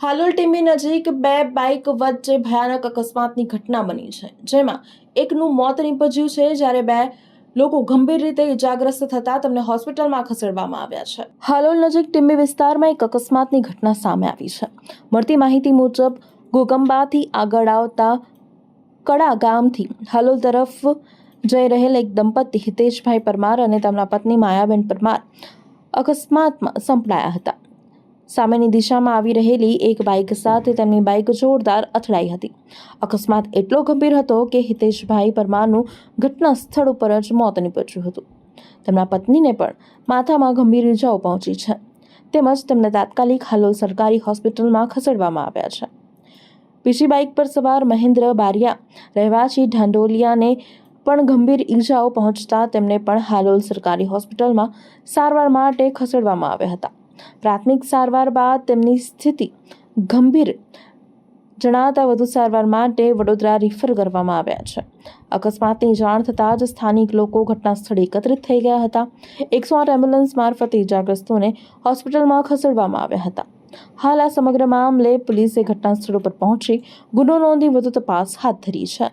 હાલોલ ટીંબી નજીક બે બાઇક વચ્ચે ભયાનક અકસ્માતની ઘટના બની છે, જેમાં એકનું મોત નીપજ્યું છે જ્યારે બે લોકો ગંભીર રીતે ઇજાગ્રસ્ત થતા તેમને હોસ્પિટલમાં ખસેડવામાં આવ્યા છે. હાલોલ નજીક ટીંબી વિસ્તારમાં એક અકસ્માતની ઘટના સામે આવી છે. મળતી માહિતી મુજબ ઘોગંબાથી આગળ આવતા કડા ગામથી હાલોલ તરફ જઈ રહેલ એક દંપતી હિતેશભાઈ પરમાર અને તેમના પત્ની માયાબેન પરમાર અકસ્માતમાં સંપડાયા હતા. સામેની દિશામાં આવી રહેલી એક બાઇક સાથે તેમની બાઇક જોરદાર અથડાઈ હતી. અકસ્માત એટલો ગંભીર હતો કે હિતેશભાઈ પરમારનું ઘટના સ્થળ ઉપર જ મોત નીપજ્યું હતું. તેમના પત્નીને પણ માથામાં ગંભીર ઇજાઓ પહોંચી છે, તેમજ તેમને તાત્કાલિક હાલોલ સરકારી હોસ્પિટલમાં ખસેડવામાં આવ્યા છે. બીજી બાઇક પર સવાર મહેન્દ્ર બારિયા રહેવાસી ઢાંડોલિયાને પણ ગંભીર ઇજાઓ પહોંચતા તેમને પણ હાલોલ સરકારી હોસ્પિટલમાં સારવાર માટે ખસેડવામાં આવ્યા હતા. પ્રાથમિક સારવાર બાદ તેમની સ્થિતિ ગંભીર જણાતા વધુ સારવાર માટે વડોદરા રિફર કરવામાં આવ્યા છે. અકસ્માતની જાણ થતાં જ સ્થાનિક લોકો ઘટના સ્થળે એકત્રિત થઈ ગયા હતા. 108 એમ્બ્યુલન્સ મારફતે ઇજાગ્રસ્તોને હોસ્પિટલમાં ખસેડવામાં આવ્યા હતા. હાલ આ સમગ્ર મામલે પોલીસે ઘટના સ્થળ પર પહોંચી ગુનો નોંધી વધુ તપાસ હાથ ધરી છે.